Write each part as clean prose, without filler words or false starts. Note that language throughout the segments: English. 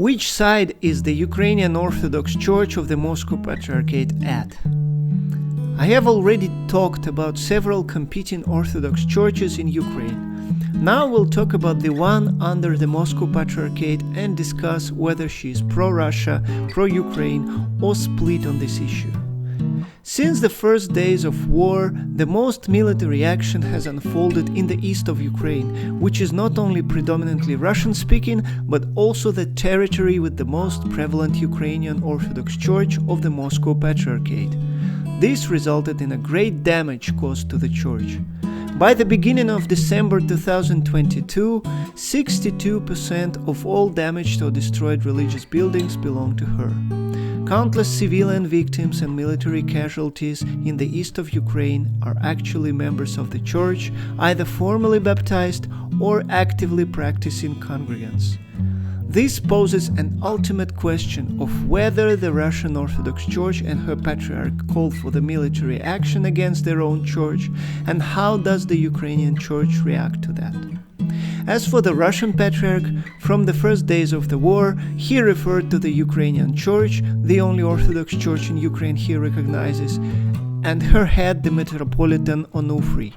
Which side is the Ukrainian Orthodox Church of the Moscow Patriarchate at? I have already talked about several competing Orthodox churches in Ukraine. Now we'll talk about the one under the Moscow Patriarchate and discuss whether she is pro-Russia, pro-Ukraine, or split on this issue. Since the first days of war, the most military action has unfolded in the east of Ukraine, which is not only predominantly Russian-speaking, but also the territory with the most prevalent Ukrainian Orthodox Church of the Moscow Patriarchate. This resulted in a great damage caused to the church. By the beginning of December 2022, 62% of all damaged or destroyed religious buildings belong to her. Countless civilian victims and military casualties in the east of Ukraine are actually members of the church, either formally baptized or actively practicing congregants. This poses an ultimate question of whether the Russian Orthodox Church and her patriarch called for the military action against their own church, and how does the Ukrainian church react to that. As for the Russian Patriarch, from the first days of the war, he referred to the Ukrainian Church, the only Orthodox Church in Ukraine he recognizes, and her head, the Metropolitan Onufry.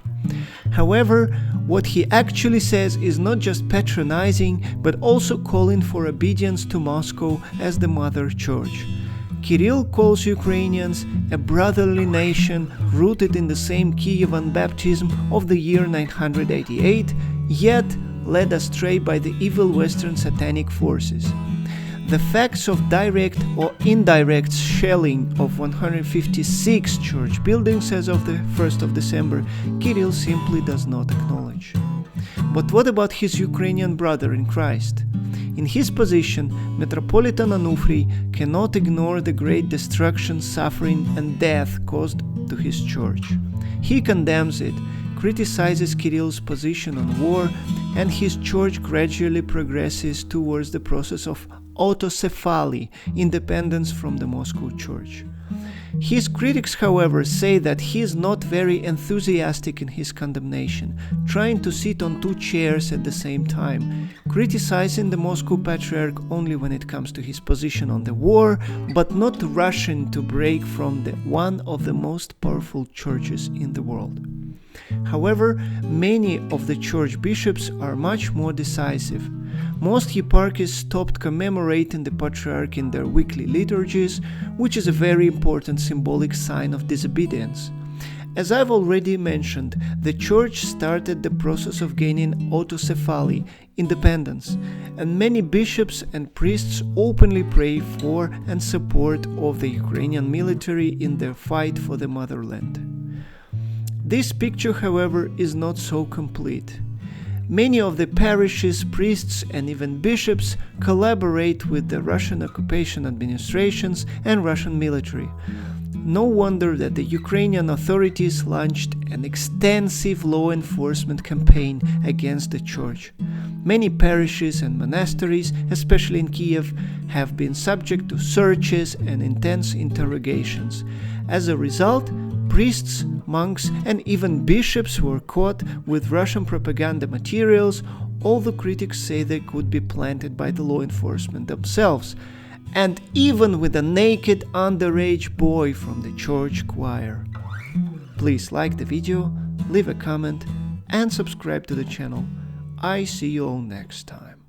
However, what he actually says is not just patronizing, but also calling for obedience to Moscow as the mother church. Kirill calls Ukrainians a brotherly nation rooted in the same Kievan baptism of the year 988, yet led astray by the evil Western satanic forces. The facts of direct or indirect shelling of 156 church buildings as of the 1st of December, Kirill simply does not acknowledge. But what about his Ukrainian brother in Christ? In his position, Metropolitan Onufry cannot ignore the great destruction, suffering, and death caused to his church. He condemns it, criticizes Kirill's position on war, and his church gradually progresses towards the process of autocephaly, independence from the Moscow Church. His critics, however, say that he is not very enthusiastic in his condemnation, trying to sit on two chairs at the same time, criticizing the Moscow Patriarch only when it comes to his position on the war, but not rushing to break from one of the most powerful churches in the world. However, many of the church bishops are much more decisive. Most eparchies stopped commemorating the Patriarch in their weekly liturgies, which is a very important symbolic sign of disobedience. As I've already mentioned, the Church started the process of gaining autocephaly, independence, and many bishops and priests openly pray for and support of the Ukrainian military in their fight for the motherland. This picture, however, is not so complete. Many of the parishes, priests, and even bishops collaborate with the Russian occupation administrations and Russian military. No wonder that the Ukrainian authorities launched an extensive law enforcement campaign against the church. Many parishes and monasteries, especially in Kiev, have been subject to searches and intense interrogations. As a result, priests, monks, and even bishops were caught with Russian propaganda materials, although critics say they could be planted by the law enforcement themselves, and even with a naked underage boy from the church choir. Please like the video, leave a comment, and subscribe to the channel. I see you all next time.